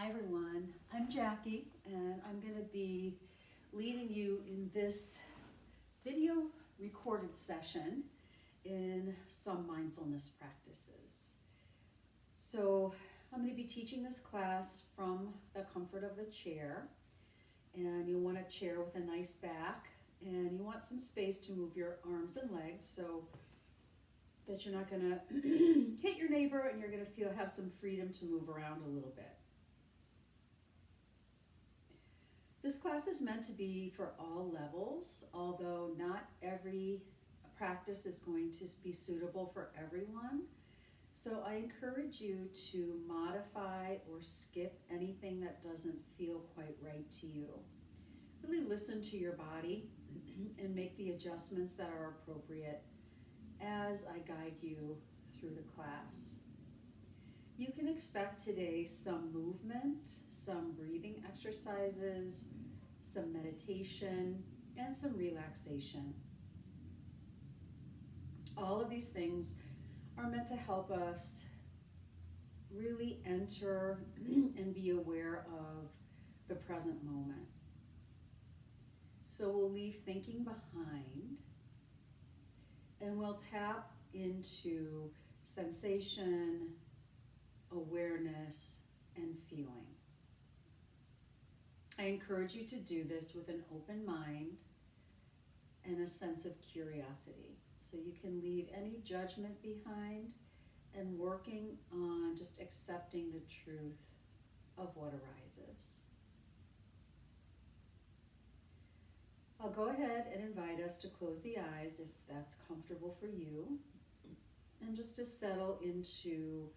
everyone, I'm Jackie and I'm going to be leading you in this video recorded session in some mindfulness practices. So I'm going to be teaching this class from the comfort of the chair, and you'll want a chair with a nice back, and you want some space to move your arms and legs so that you're not going to hit your neighbor, and you're going to have some freedom to move around a little bit. This class is meant to be for all levels, although not every practice is going to be suitable for everyone. So I encourage you to modify or skip anything that doesn't feel quite right to you. Really listen to your body and make the adjustments that are appropriate as I guide you through the class. You can expect today some movement, some breathing exercises, some meditation, and some relaxation. All of these things are meant to help us really enter and be aware of the present moment. So we'll leave thinking behind, and we'll tap into sensation, awareness, and feeling. I encourage you to do this with an open mind and a sense of curiosity. So you can leave any judgment behind and working on just accepting the truth of what arises. I'll go ahead and invite us to close the eyes if that's comfortable for you, and just to settle into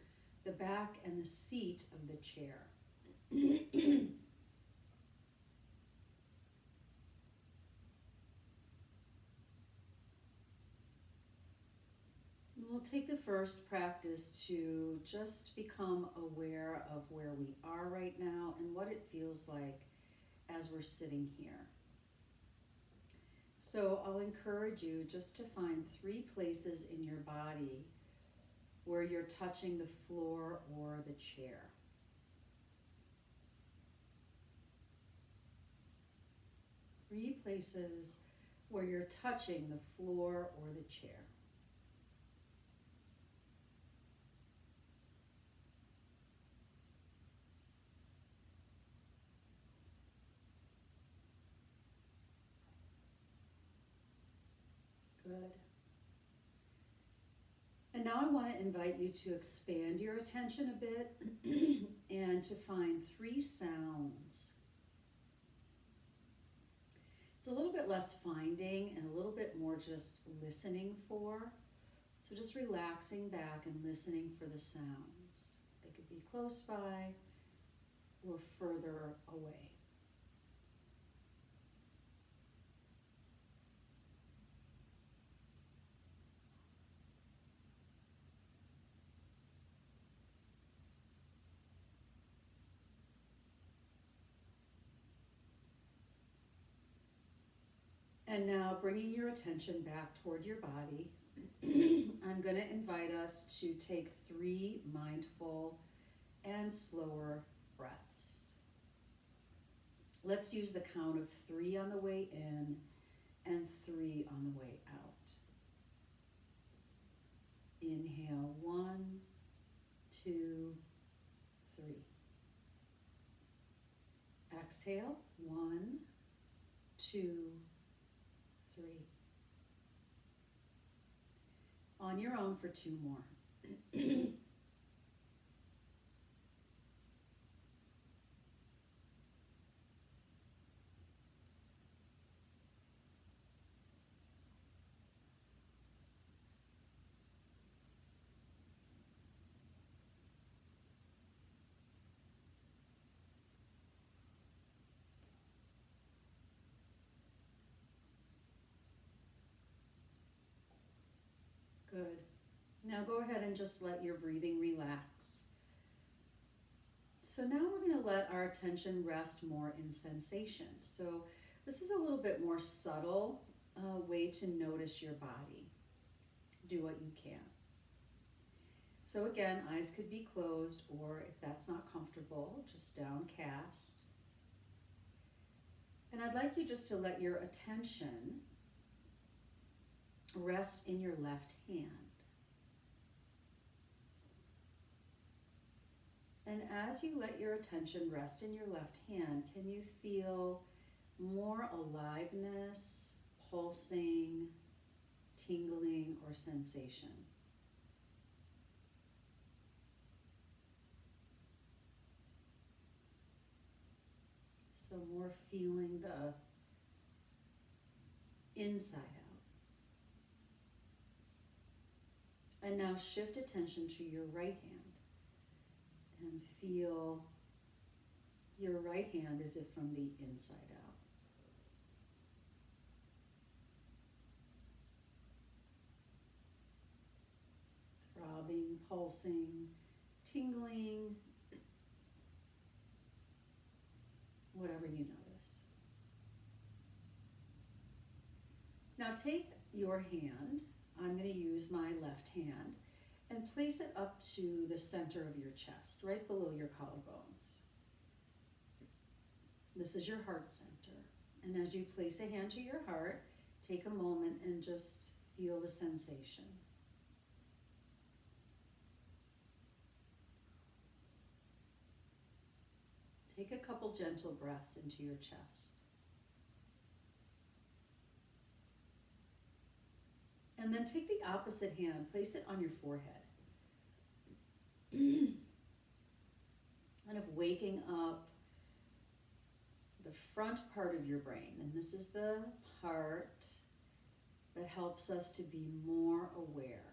the back and the seat of the chair. We'll take the first practice to just become aware of where we are right now and what it feels like as we're sitting here. So I'll encourage you just to find 3 places in your body where you're touching the floor or the chair. Three places where you're touching the floor or the chair. Good. And now I want to invite you to expand your attention a bit and to find 3 sounds. It's a little bit less finding and a little bit more just listening for. So just relaxing back and listening for the sounds. They could be close by or further away. And now bringing your attention back toward your body, I'm going to invite us to take 3 mindful and slower breaths. Let's use the count of 3 on the way in and 3 on the way out. Inhale, 1, 2, 3. Exhale, 1, 2, 3. On your own for 2 more. Good. Now go ahead and just let your breathing relax. So now we're going to let our attention rest more in sensation. So this is a little bit more subtle way to notice your body. Do what you can. So again, eyes could be closed, or if that's not comfortable, just downcast. And I'd like you just to let your attention rest in your left hand. And as you let your attention rest in your left hand, can you feel more aliveness, pulsing, tingling, or sensation? So more feeling the inside out. And now shift attention to your right hand and feel your right hand as if from the inside out. Throbbing, pulsing, tingling, whatever you notice. Now take your hand, I'm going to use my left hand, and place it up to the center of your chest, right below your collarbones. This is your heart center. And as you place a hand to your heart, take a moment and just feel the sensation. Take a couple gentle breaths into your chest. And then take the opposite hand, place it on your forehead. Kind of waking up the front part of your brain. And this is the part that helps us to be more aware.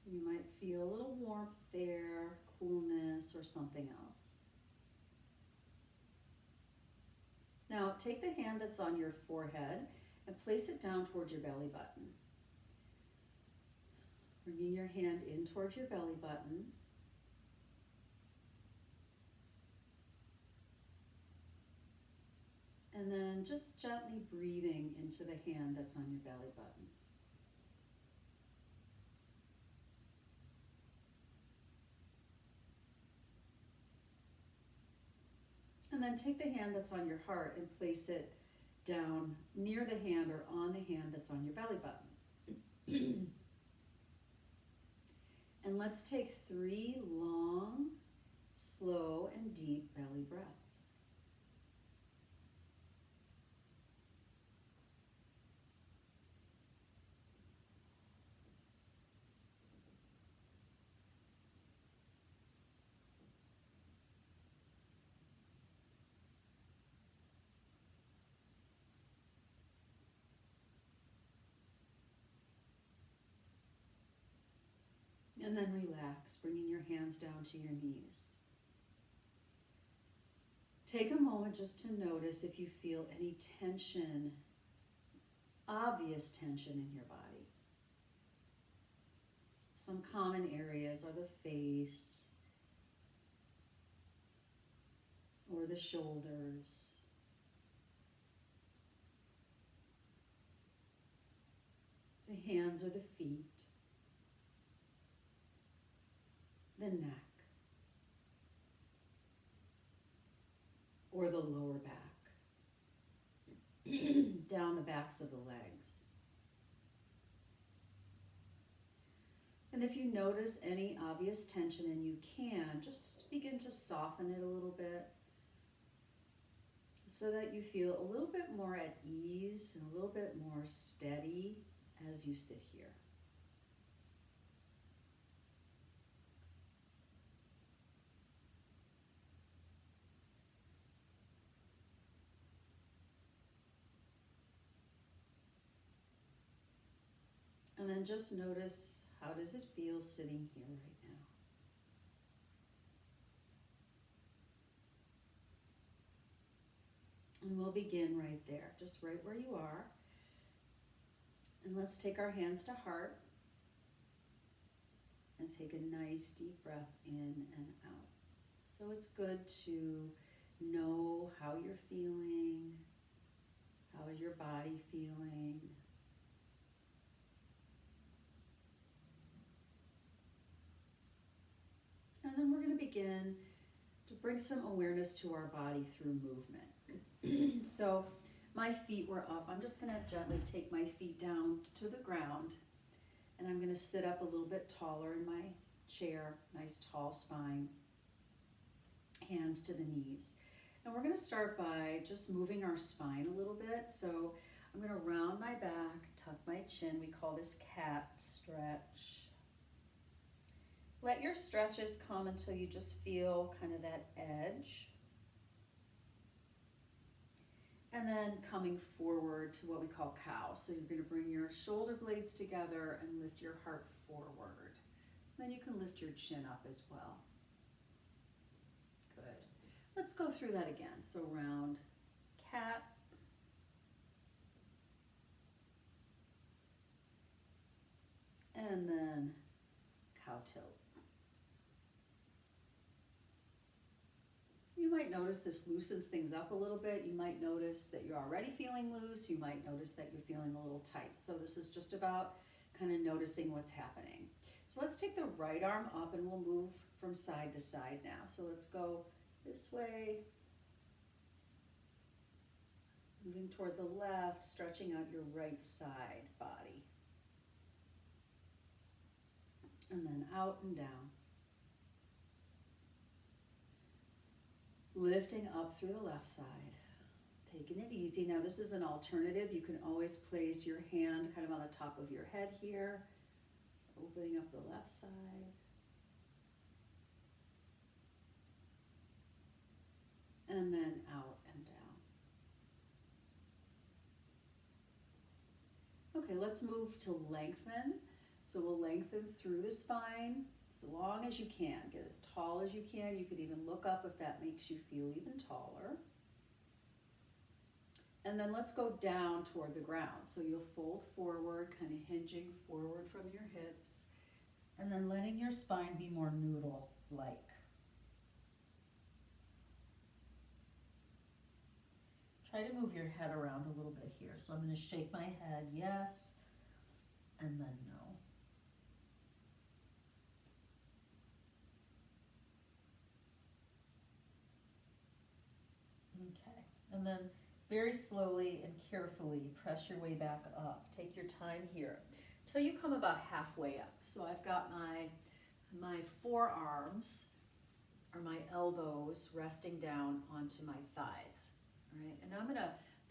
You might feel a little warmth there, coolness, or something else. Now, take the hand that's on your forehead and place it down towards your belly button. Bringing your hand in towards your belly button. And then just gently breathing into the hand that's on your belly button. And then take the hand that's on your heart and place it down near the hand or on the hand that's on your belly button. And let's take 3 long, slow, and deep belly breaths. And then relax, bringing your hands down to your knees. Take a moment just to notice if you feel any tension, obvious tension in your body. Some common areas are the face or the shoulders. The hands or the feet. The neck, or the lower back, down the backs of the legs. And if you notice any obvious tension, and you can, just begin to soften it a little bit so that you feel a little bit more at ease and a little bit more steady as you sit here. And then just notice, how does it feel sitting here right now? And we'll begin right there, just right where you are. And let's take our hands to heart and take a nice deep breath in and out. So it's good to know how you're feeling, how is your body feeling. begin to bring some awareness to our body through movement. So my feet were up. I'm just going to gently take my feet down to the ground, and I'm going to sit up a little bit taller in my chair, nice tall spine, hands to the knees. And we're going to start by just moving our spine a little bit. So I'm going to round my back, tuck my chin. We call this cat stretch. Let your stretches come until you just feel kind of that edge. And then coming forward to what we call cow. So you're going to bring your shoulder blades together and lift your heart forward. Then you can lift your chin up as well. Good. Let's go through that again. So round cat. And then cow tilt. You might notice this loosens things up a little bit. You might notice that you're already feeling loose. You might notice that you're feeling a little tight. So this is just about kind of noticing what's happening. So let's take the right arm up and we'll move from side to side now. So let's go this way, moving toward the left, stretching out your right side body. And then out and down. Lifting up through the left side. Taking it easy. Now this is an alternative. You can always place your hand kind of on the top of your head here. Opening up the left side. And then out and down. Okay, let's move to lengthen. So we'll lengthen through the spine as long as you can. Get as tall as you can. You could even look up if that makes you feel even taller. And then let's go down toward the ground. So you'll fold forward, kind of hinging forward from your hips, and then letting your spine be more noodle-like. Try to move your head around a little bit here. So I'm going to shake my head, yes, and then no. Okay, and then very slowly and carefully press your way back up. Take your time here till you come about halfway up. So I've got my forearms or my elbows resting down onto my thighs. All right, and I'm going to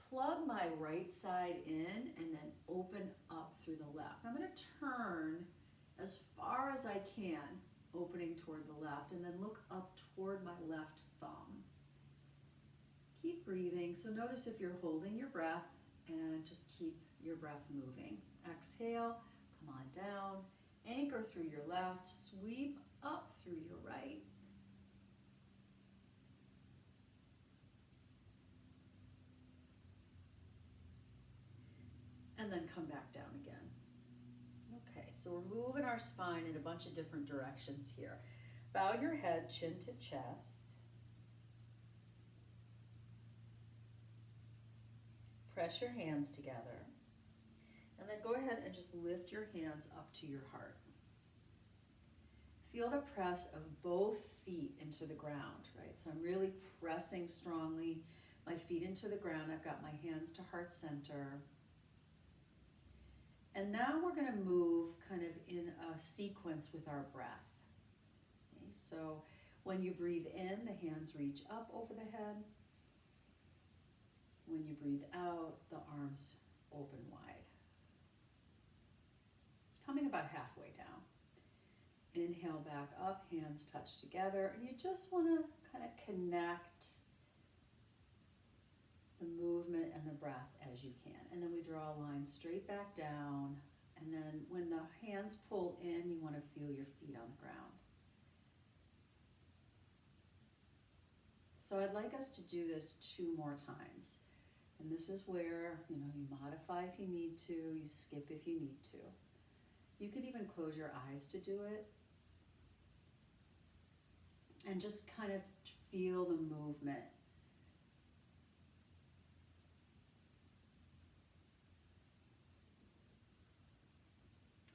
plug my right side in and then open up through the left. I'm going to turn as far as I can, opening toward the left, and then look up toward my left thumb. Keep breathing. So notice if you're holding your breath, and just keep your breath moving. Exhale, come on down, anchor through your left, sweep up through your right. And then come back down again. Okay, so we're moving our spine in a bunch of different directions here. Bow your head, chin to chest. Press your hands together. And then go ahead and just lift your hands up to your heart. Feel the press of both feet into the ground, right? So I'm really pressing strongly my feet into the ground. I've got my hands to heart center. And now we're going to move kind of in a sequence with our breath. Okay, so when you breathe in, the hands reach up over the head. When you breathe out, the arms open wide. Coming about halfway down. Inhale back up, hands touch together, and you just want to kind of connect the movement and the breath as you can. And then we draw a line straight back down, and then when the hands pull in, you want to feel your feet on the ground. So I'd like us to do this 2 more times. And this is where, you modify if you need to, you skip if you need to. You could even close your eyes to do it. And just kind of feel the movement.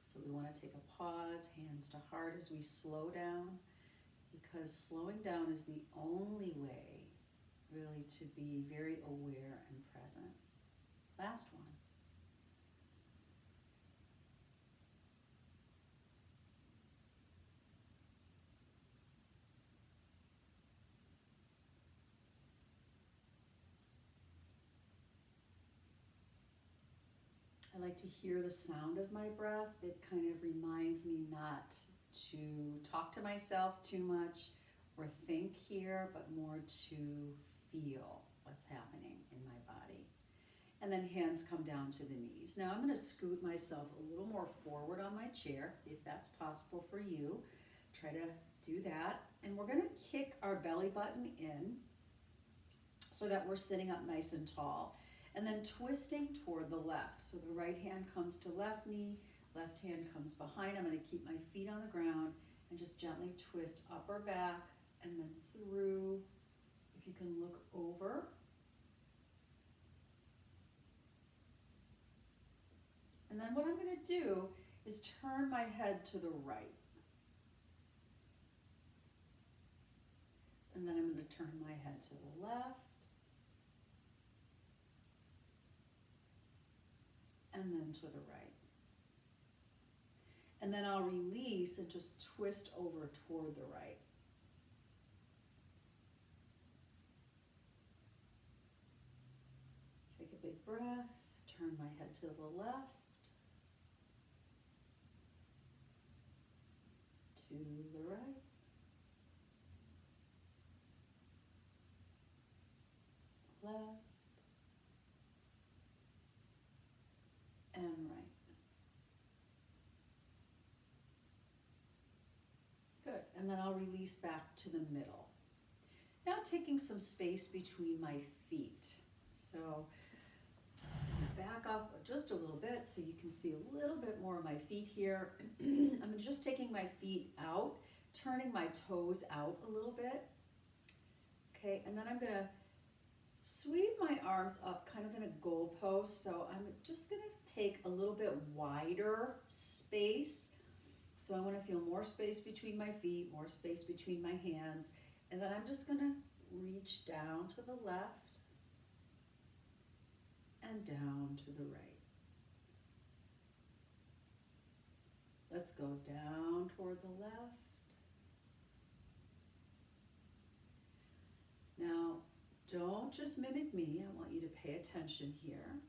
So we want to take a pause, hands to heart as we slow down. because slowing down is the only way really to be very aware and present. Last one. I like to hear the sound of my breath. It kind of reminds me not to talk to myself too much or think here, but more to feel what's happening in my body. And then hands come down to the knees. Now I'm going to scoot myself a little more forward on my chair, if that's possible for you. Try to do that. And we're going to kick our belly button in so that we're sitting up nice and tall. And then twisting toward the left. So the right hand comes to left knee, left hand comes behind. I'm going to keep my feet on the ground and just gently twist up or back and then through. If you can look over. And then what I'm going to do is turn my head to the right. And then I'm going to turn my head to the left. And then to the right. And then I'll release and just twist over toward the right. Take a big breath, turn my head to the left, to the right, left, and right. Good, and then I'll release back to the middle. Now taking some space between my feet. So back off just a little bit so you can see a little bit more of my feet here. I'm just taking my feet out, turning my toes out a little bit. Okay, and then I'm gonna sweep my arms up kind of in a goalpost. So I'm just gonna take a little bit wider space. So I wanna feel more space between my feet, more space between my hands. And then I'm just gonna reach down to the left and down to the right. Let's go down toward the left. Now, don't just mimic me. I want you to pay attention here.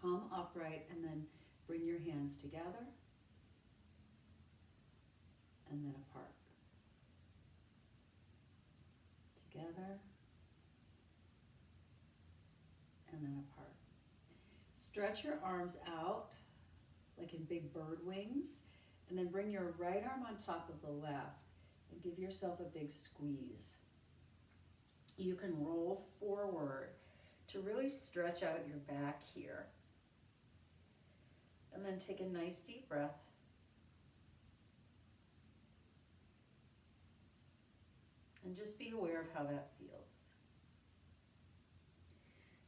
Come upright and then bring your hands together and then apart. Together and then apart. Stretch your arms out like in big bird wings, and then bring your right arm on top of the left and give yourself a big squeeze. You can roll forward to really stretch out your back here. And then take a nice deep breath. And just be aware of how that feels.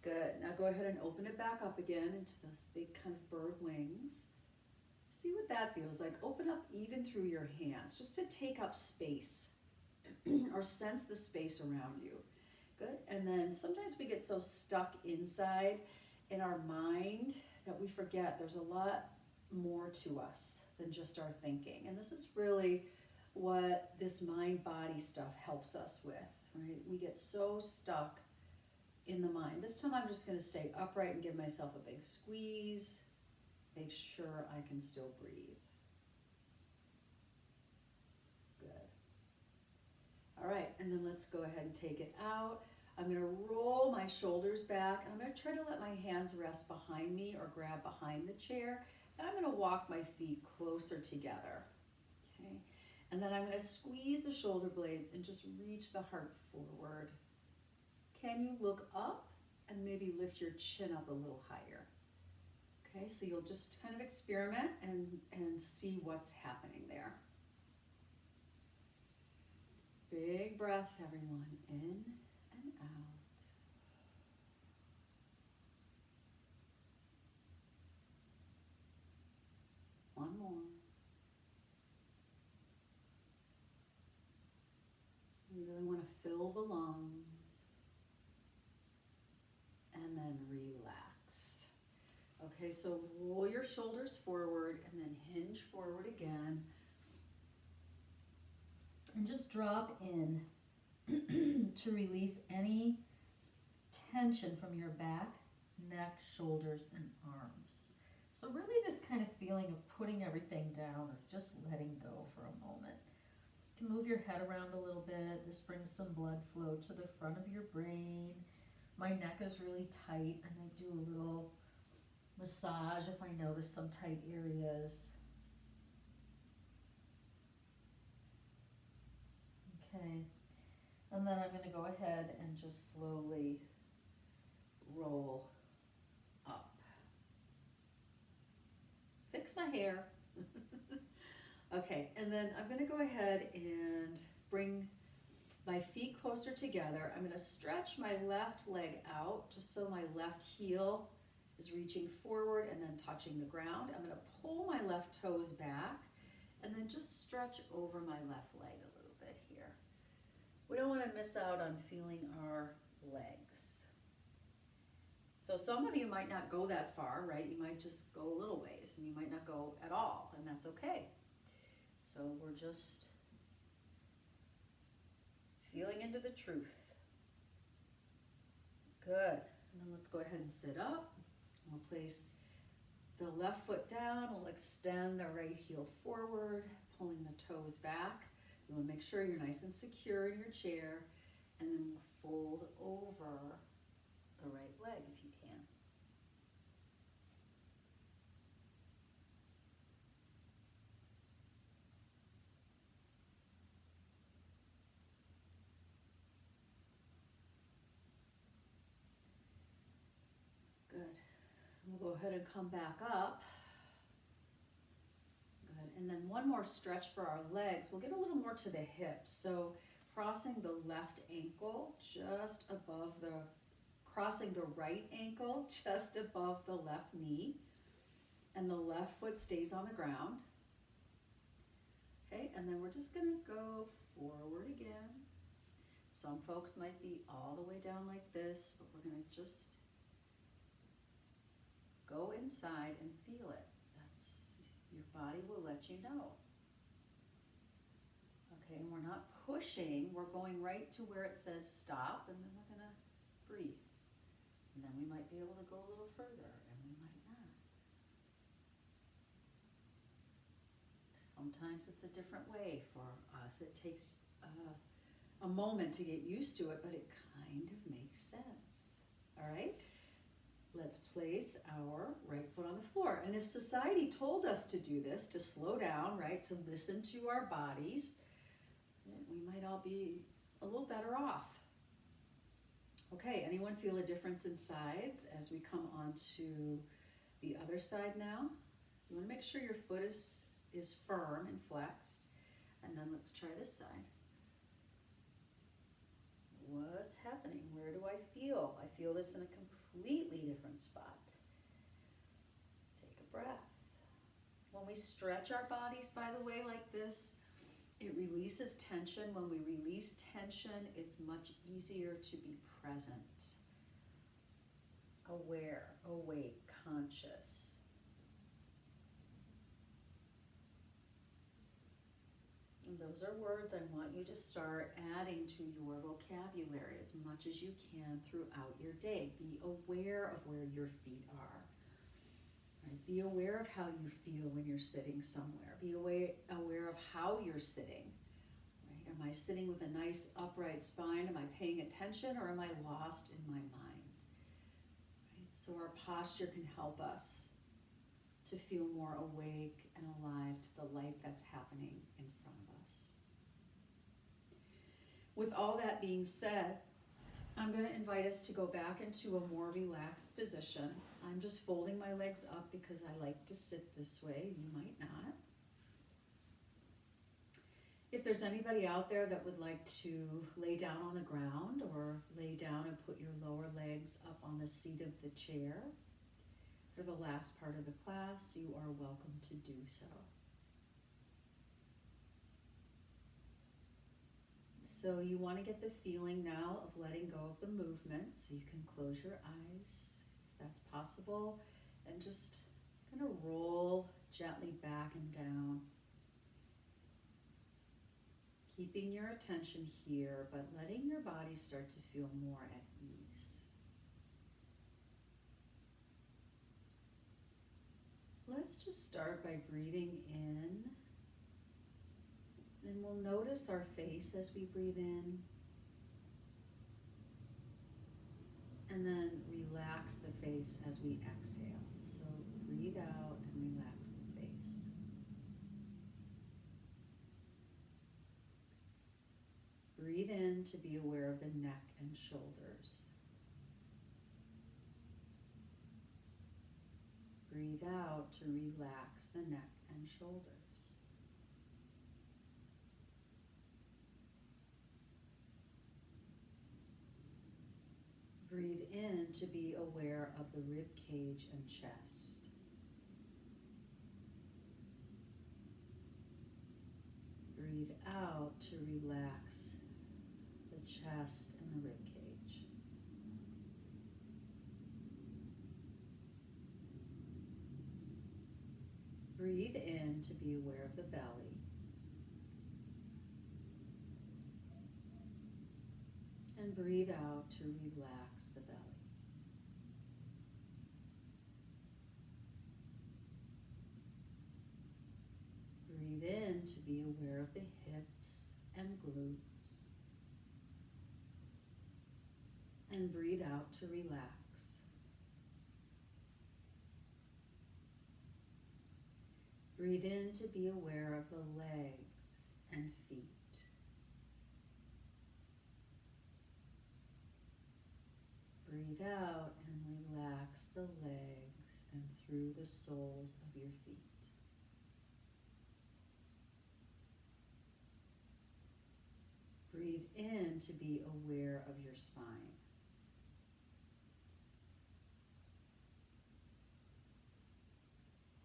Good. Now go ahead and open it back up again into those big kind of bird wings. See what that feels like. Open up even through your hands, just to take up space or sense the space around you. Good. And then sometimes we get so stuck inside in our mind that we forget there's a lot more to us than just our thinking. And this is really what this mind-body stuff helps us with, right? We get so stuck in the mind. This time I'm just going to stay upright and give myself a big squeeze. Make sure I can still breathe. Good. All right, and then let's go ahead and take it out. I'm going to roll my shoulders back, and I'm going to try to let my hands rest behind me or grab behind the chair. And I'm going to walk my feet closer together. Okay. And then I'm going to squeeze the shoulder blades and just reach the heart forward. Can you look up and maybe lift your chin up a little higher? Okay, so you'll just kind of experiment and see what's happening there. Big breath, everyone, in and out. One more. Okay, so roll your shoulders forward and then hinge forward again. And just drop in to release any tension from your back, neck, shoulders, and arms. So really this kind of feeling of putting everything down or just letting go for a moment. You can move your head around a little bit. This brings some blood flow to the front of your brain. My neck is really tight and I do a little massage if I notice some tight areas. Okay, and then I'm going to go ahead and just slowly roll up. Fix my hair. Okay, and then I'm going to go ahead and bring my feet closer together. I'm going to stretch my left leg out just so my left heel is reaching forward and then touching the ground. I'm going to pull my left toes back and then just stretch over my left leg a little bit here. We don't want to miss out on feeling our legs. So some of you might not go that far, right? You might just go a little ways and you might not go at all, and that's okay. So we're just feeling into the truth. Good. And then let's go ahead and sit up. We'll place the left foot down. We'll extend the right heel forward, pulling the toes back. You want to make sure you're nice and secure in your chair, and then fold over the right leg if you can. Good. We'll go ahead and come back up. Good. And then one more stretch for our legs. We'll get a little more to the hips. So crossing the left ankle just above the, crossing the right ankle just above the left knee. And the left foot stays on the ground. Okay, and then we're just gonna go forward again. Some folks might be all the way down like this, but we're gonna just go inside and feel it. That's, your body will let you know. Okay, and we're not pushing, we're going right to where it says stop, and then we're gonna breathe. And then we might be able to go a little further, and we might not. Sometimes it's a different way for us. It takes a moment to get used to it, but it kind of makes sense. All right? Let's place our right foot on the floor. And if society told us to do this, to slow down, right, to listen to our bodies, we might all be a little better off. Okay, anyone feel a difference in sides as we come on to the other side now? You want to make sure your foot is firm and flex. And then let's try this side. What's happening? Where do I feel? I feel this in a completely different spot. Take a breath. When we stretch our bodies, by the way, like this, it releases tension. When we release tension, it's much easier to be present, aware, awake, conscious. And those are words I want you to start adding to your vocabulary as much as you can throughout your day. Be aware of where your feet are. Right? Be aware of how you feel when you're sitting somewhere. Be aware of how you're sitting. Right? Am I sitting with a nice upright spine? Am I paying attention, or am I lost in my mind? Right? So our posture can help us to feel more awake and alive to the life that's happening in front of us. With all that being said, I'm going to invite us to go back into a more relaxed position. I'm just folding my legs up because I like to sit this way. You might not. If there's anybody out there that would like to lay down on the ground or lay down and put your lower legs up on the seat of the chair for the last part of the class, you are welcome to do so. So you want to get the feeling now of letting go of the movement, so you can close your eyes if that's possible, and just kind of roll gently back and down. Keeping your attention here, but letting your body start to feel more at ease. Let's just start by breathing in, and we'll notice our face as we breathe in, and then relax the face as we exhale. So breathe out and relax the face. Breathe in to be aware of the neck and shoulders. Breathe out to relax the neck and shoulders. Breathe in to be aware of the rib cage and chest. Breathe out to relax the chest and the rib cage. Breathe in to be aware of the belly. And breathe out to relax the belly. Breathe in to be aware of the hips and glutes. And breathe out to relax. Breathe in to be aware of the legs and feet. Breathe out and relax the legs and through the soles of your feet. Breathe in to be aware of your spine.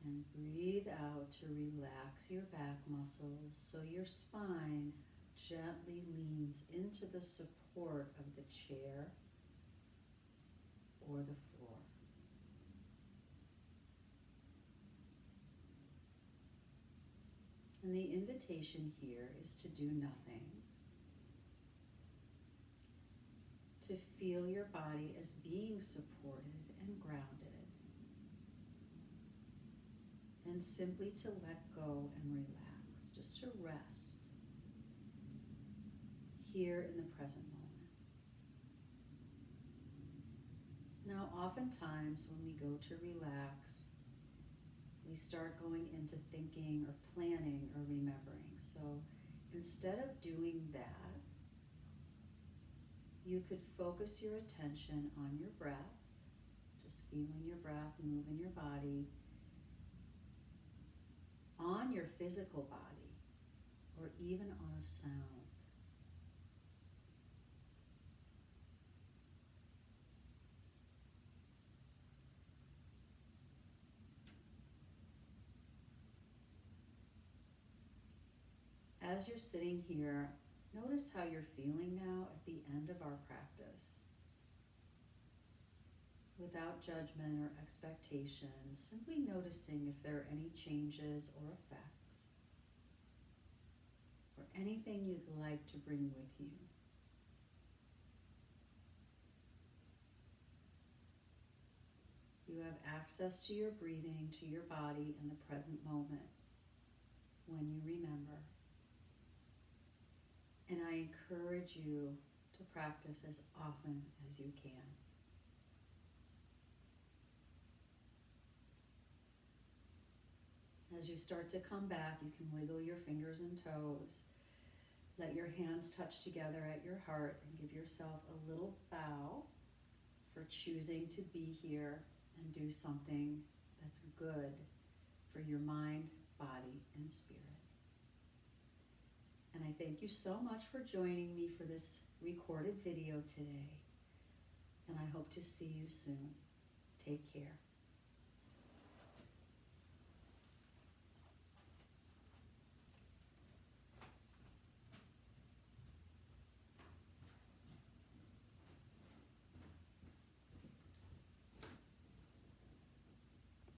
And breathe out to relax your back muscles so your spine gently leans into the support of the chair or the floor. And the invitation here is to do nothing. To feel your body as being supported and grounded. And simply to let go and relax, just to rest here in the present moment. Now, oftentimes when we go to relax, we start going into thinking or planning or remembering. So instead of doing that, you could focus your attention on your breath, just feeling your breath move in your body, on your physical body, or even on a sound. As you're sitting here, notice how you're feeling now at the end of our practice. Without judgment or expectation, simply noticing if there are any changes or effects, or anything you'd like to bring with you. You have access to your breathing, to your body in the present moment when you remember. And I encourage you to practice as often as you can. As you start to come back, you can wiggle your fingers and toes. Let your hands touch together at your heart and give yourself a little bow for choosing to be here and do something that's good for your mind, body, and spirit. And I thank you so much for joining me for this recorded video today. And I hope to see you soon. Take care.